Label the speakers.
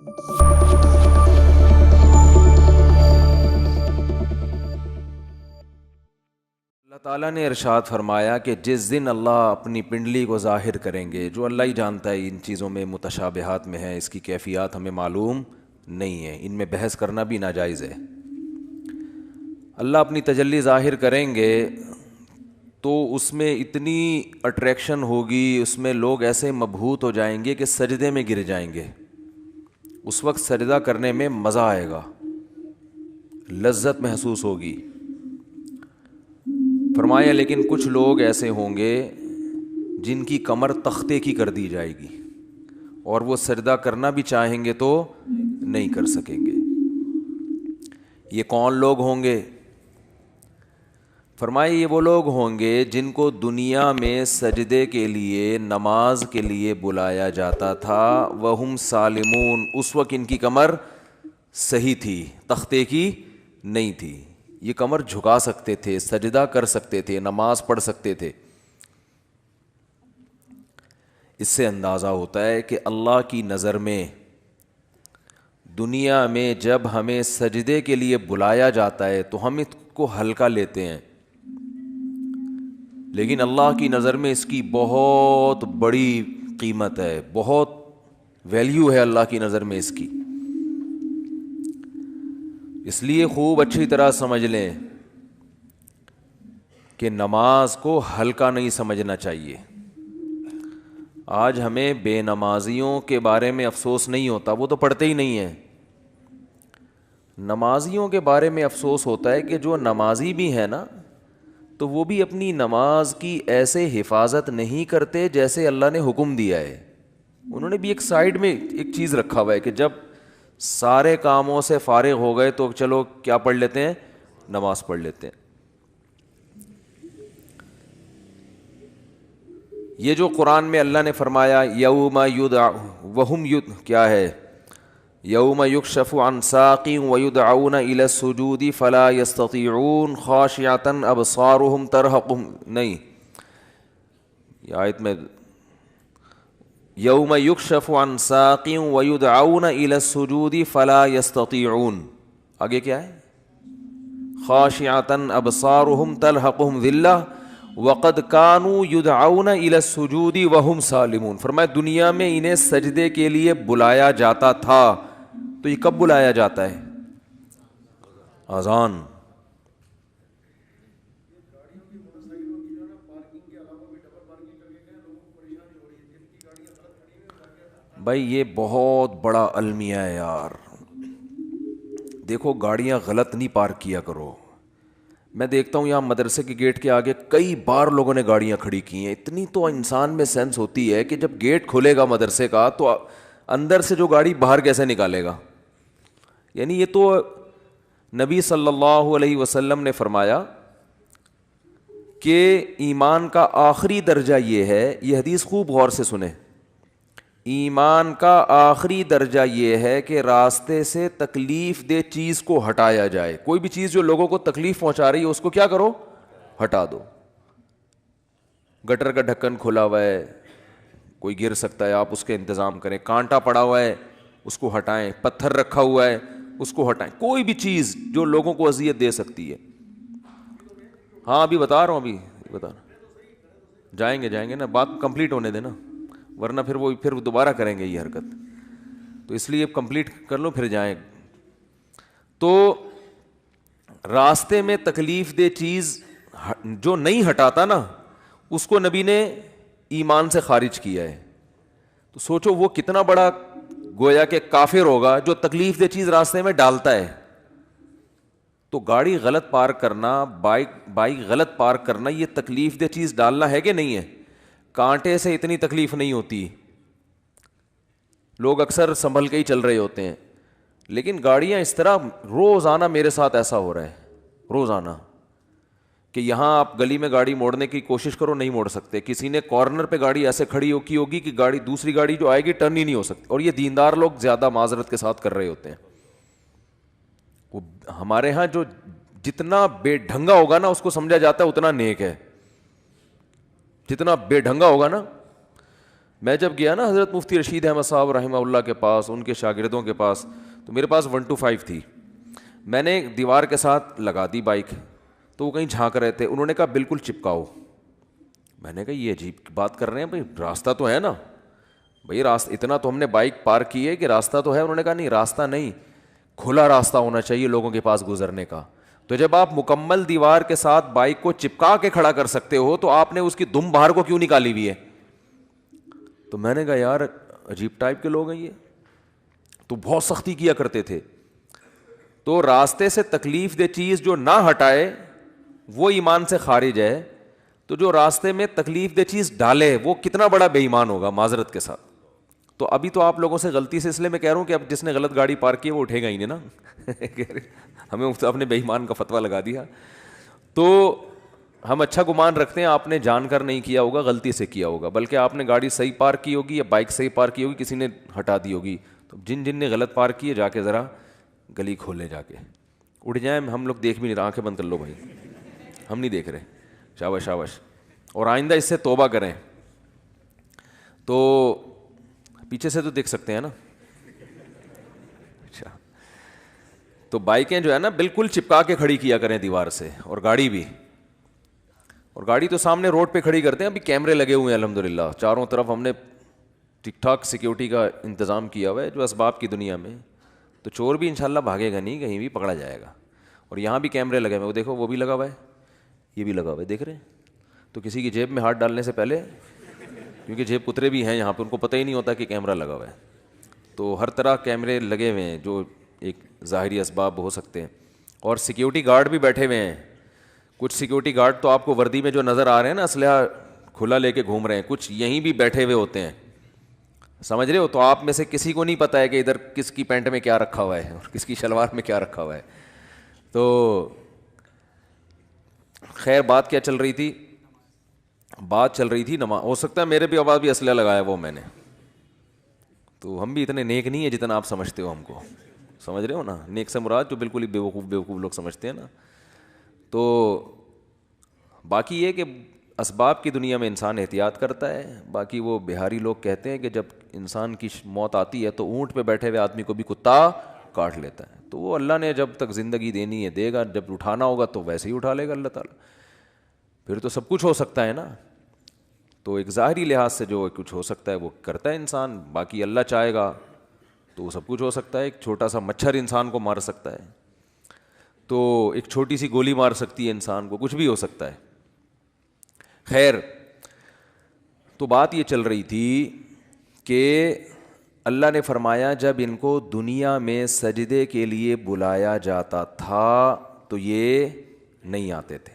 Speaker 1: اللہ تعالیٰ نے ارشاد فرمایا کہ جس دن اللہ اپنی پنڈلی کو ظاہر کریں گے، جو اللہ ہی جانتا ہے ان چیزوں میں متشابہات میں ہے، اس کی کیفیات ہمیں معلوم نہیں ہے، ان میں بحث کرنا بھی ناجائز ہے۔ اللہ اپنی تجلی ظاہر کریں گے تو اس میں اتنی اٹریکشن ہوگی، اس میں لوگ ایسے مبہوت ہو جائیں گے کہ سجدے میں گر جائیں گے۔ اس وقت سجدہ کرنے میں مزہ آئے گا، لذت محسوس ہوگی۔ فرمایا لیکن کچھ لوگ ایسے ہوں گے جن کی کمر تختے کی کر دی جائے گی، اور وہ سجدہ کرنا بھی چاہیں گے تو نہیں کر سکیں گے۔ یہ کون لوگ ہوں گے؟ فرمایا یہ وہ لوگ ہوں گے جن کو دنیا میں سجدے کے لیے، نماز کے لیے بلایا جاتا تھا، وہم سالمون، اس وقت ان کی کمر صحیح تھی، تختے کی نہیں تھی، یہ کمر جھکا سکتے تھے، سجدہ کر سکتے تھے، نماز پڑھ سکتے تھے۔ اس سے اندازہ ہوتا ہے کہ اللہ کی نظر میں دنیا میں جب ہمیں سجدے کے لیے بلایا جاتا ہے تو ہم اس کو ہلکا لیتے ہیں، لیکن اللہ کی نظر میں اس کی بہت بڑی قیمت ہے، بہت ویلیو ہے اللہ کی نظر میں اس کی۔ اس لیے خوب اچھی طرح سمجھ لیں کہ نماز کو ہلکا نہیں سمجھنا چاہیے۔ آج ہمیں بے نمازیوں کے بارے میں افسوس نہیں ہوتا، وہ تو پڑھتے ہی نہیں ہیں۔ نمازیوں کے بارے میں افسوس ہوتا ہے کہ جو نمازی بھی ہیں نا، تو وہ بھی اپنی نماز کی ایسے حفاظت نہیں کرتے جیسے اللہ نے حکم دیا ہے۔ انہوں نے بھی ایک سائیڈ میں ایک چیز رکھا ہوا ہے کہ جب سارے کاموں سے فارغ ہو گئے تو چلو کیا پڑھ لیتے ہیں، نماز پڑھ لیتے ہیں۔ یہ جو قرآن میں اللہ نے فرمایا یوم وہم کیا ہے، یوم یکشف عن ساق ویدعون الی السجود فلا یستطیعون خاشعۃ ابصارهم ترہقہم، نہیں، یہ آیت میں یوم یکشف عن ساق ویدعون الی السجود فلا یستطیعون، آگے کیا ہے، خاشعۃ ابصارهم ترہقہم ذلہ وقد كانوا يدعون الى السجود وهم سالمون۔ فرمایا دنیا میں انہیں سجدے کے لیے بلایا جاتا تھا، تو یہ کب بلایا جاتا ہے؟ اذان۔ بھائی یہ بہت بڑا المیہ ہے یار، دیکھو گاڑیاں غلط نہیں پارک کیا کرو۔ میں دیکھتا ہوں یہاں مدرسے کے گیٹ کے آگے کئی بار لوگوں نے گاڑیاں کھڑی کی ہیں۔ اتنی تو انسان میں سینس ہوتی ہے کہ جب گیٹ کھلے گا مدرسے کا تو اندر سے جو گاڑی باہر کیسے نکالے گا؟ یعنی یہ تو نبی صلی اللہ علیہ وسلم نے فرمایا کہ ایمان کا آخری درجہ یہ ہے، یہ حدیث خوب غور سے سنیں، ایمان کا آخری درجہ یہ ہے کہ راستے سے تکلیف دہ چیز کو ہٹایا جائے۔ کوئی بھی چیز جو لوگوں کو تکلیف پہنچا رہی ہے اس کو کیا کرو، ہٹا دو۔ گٹر کا ڈھکن کھلا ہوا ہے، کوئی گر سکتا ہے، آپ اس کے انتظام کریں۔ کانٹا پڑا ہوا ہے اس کو ہٹائیں، پتھر رکھا ہوا ہے اس کو ہٹائیں، کوئی بھی چیز جو لوگوں کو اذیت دے سکتی ہے۔ ہاں ابھی بتا رہا ہوں، ابھی بتا رہا ہوں، جائیں گے نا، بات کمپلیٹ ہونے دینا، ورنہ پھر وہ دوبارہ کریں گے یہ حرکت، تو اس لیے کمپلیٹ کر لو پھر جائیں۔ تو راستے میں تکلیف دہ چیز جو نہیں ہٹاتا نا، اس کو نبی نے ایمان سے خارج کیا ہے۔ تو سوچو وہ کتنا بڑا گویا کہ کافر ہوگا جو تکلیف دہ چیز راستے میں ڈالتا ہے۔ تو گاڑی غلط پارک کرنا، بائک غلط پارک کرنا، یہ تکلیف دہ چیز ڈالنا ہے کہ نہیں ہے؟ کانٹے سے اتنی تکلیف نہیں ہوتی، لوگ اکثر سنبھل کے ہی چل رہے ہوتے ہیں، لیکن گاڑیاں اس طرح، روزانہ میرے ساتھ ایسا ہو رہا ہے، روزانہ، کہ یہاں آپ گلی میں گاڑی موڑنے کی کوشش کرو نہیں موڑ سکتے، کسی نے کارنر پہ گاڑی ایسے کھڑی کی ہوگی کہ گاڑی دوسری گاڑی جو آئے گی ٹرن ہی نہیں ہو سکتی، اور یہ دیندار لوگ زیادہ معذرت کے ساتھ کر رہے ہوتے ہیں۔ وہ ہمارے ہاں جو جتنا بے ڈھنگا ہوگا نا اس کو سمجھا جاتا ہے اتنا نیک ہے، جتنا بے ڈھنگا ہوگا نا میں جب گیا نا حضرت مفتی رشید احمد صاحب رحمہ اللہ کے پاس، ان کے شاگردوں کے پاس، تو میرے پاس 125 تھی. میں نے دیوار کے ساتھ لگا دی بائک، تو وہ کہیں جھانک رہے تھے. انہوں نے کہا بالکل چپکاؤ. میں نے کہا یہ عجیب بات کر رہے ہیں بھائی، راستہ تو ہے نا بھائی، راستہ اتنا تو ہم نے بائک پارک کی ہے کہ راستہ تو ہے. انہوں نے کہا نہیں، راستہ نہیں، کھلا راستہ ہونا چاہیے لوگوں کے پاس گزرنے کا. تو جب آپ مکمل دیوار کے ساتھ بائک کو چپکا کے کھڑا کر سکتے ہو تو آپ نے اس کی دم باہر کو کیوں نکالی ہوئی ہے؟ تو میں نے کہا یار عجیب ٹائپ کے لوگ ہیں یہ. تو بہت سختی کیا کرتے تھے. تو راستے سے تکلیف دہ چیز جو نہ ہٹائے وہ ایمان سے خارج ہے. تو جو راستے میں تکلیف دہ چیز ڈالے وہ کتنا بڑا بے ایمان ہوگا معذرت کے ساتھ. تو ابھی تو آپ لوگوں سے غلطی سے اس لیے میں کہہ رہا ہوں کہ اب جس نے غلط گاڑی پارک کی ہے وہ اٹھے گا ہی نہیں نا. ہمیں اپنے بے ایمان کا فتویٰ لگا دیا. تو ہم اچھا گمان رکھتے ہیں آپ نے جان کر نہیں کیا ہوگا، غلطی سے کیا ہوگا، بلکہ آپ نے گاڑی صحیح پارک کی ہوگی یا بائک صحیح پارک کی ہوگی، کسی نے ہٹا دی ہوگی. تو جن نے غلط پارک کی ہے جا کے ذرا گلی کھولے، جا کے اٹھ جائیں. ہم لوگ دیکھ بھی نہیں رہے، آنکھیں بند کر لو بھائی، ہم نہیں دیکھ رہے. شاباش شاباش. اور آئندہ اس سے توبہ کریں. تو پیچھے سے تو دیکھ سکتے ہیں نا. اچھا، تو بائکیں جو ہے نا بالکل چپکا کے کھڑی کیا کریں دیوار سے، اور گاڑی بھی. اور گاڑی تو سامنے روڈ پہ کھڑی کرتے ہیں. ابھی کیمرے لگے ہوئے ہیں الحمدللہ چاروں طرف، ہم نے ٹھیک ٹھاک سیکیورٹی کا انتظام کیا ہوا ہے جو اسباب کی دنیا میں. تو چور بھی انشاءاللہ بھاگے گا نہیں، کہیں بھی پکڑا جائے گا. اور یہاں بھی کیمرے لگے ہوئے، وہ دیکھو وہ بھی لگا ہوا ہے، یہ بھی لگا ہوا ہے، دیکھ رہے ہیں. تو کسی کی جیب میں ہاتھ ڈالنے سے پہلے، کیونکہ جیب کترے بھی ہیں یہاں پہ، ان کو پتہ ہی نہیں ہوتا کہ کیمرہ لگا ہوا ہے. تو ہر طرح کیمرے لگے ہوئے ہیں جو ایک ظاہری اسباب ہو سکتے ہیں. اور سیکیورٹی گارڈ بھی بیٹھے ہوئے ہیں. کچھ سیکیورٹی گارڈ تو آپ کو وردی میں جو نظر آ رہے ہیں نا، اسلحہ کھلا لے کے گھوم رہے ہیں، کچھ یہیں بھی بیٹھے ہوئے ہوتے ہیں، سمجھ رہے ہو. تو آپ میں سے کسی کو نہیں پتہ ہے کہ ادھر کس کی پینٹ میں کیا رکھا ہوا ہے اور کس کی شلوار میں کیا رکھا ہوا ہے. تو خیر بات کیا چل رہی تھی؟ بات چل رہی تھی نماز. ہو سکتا ہے میرے بھی آواز بھی اسلحہ لگایا وہ میں نے. تو ہم بھی اتنے نیک نہیں ہیں جتنا آپ سمجھتے ہو ہم کو، سمجھ رہے ہو نا. نیک سے مراد جو بالکل ہی بیوقوف لوگ سمجھتے ہیں نا. تو باقی یہ کہ اسباب کی دنیا میں انسان احتیاط کرتا ہے. باقی وہ بہاری لوگ کہتے ہیں کہ جب انسان کی موت آتی ہے تو اونٹ پہ بیٹھے ہوئے آدمی کو بھی کتا کاٹ لیتا ہے. تو وہ اللہ نے جب تک زندگی دینی ہے دے گا، جب اٹھانا ہوگا تو ویسے ہی اٹھا لے گا اللہ تعالیٰ. پھر تو سب کچھ ہو سکتا ہے نا. تو ایک ظاہری لحاظ سے جو کچھ ہو سکتا ہے وہ کرتا ہے انسان. باقی اللہ چاہے گا تو وہ سب کچھ ہو سکتا ہے. ایک چھوٹا سا مچھر انسان کو مار سکتا ہے، تو ایک چھوٹی سی گولی مار سکتی ہے انسان کو، کچھ بھی ہو سکتا ہے. خیر، تو بات یہ چل رہی تھی کہ اللہ نے فرمایا جب ان کو دنیا میں سجدے کے لیے بلایا جاتا تھا تو یہ نہیں آتے تھے.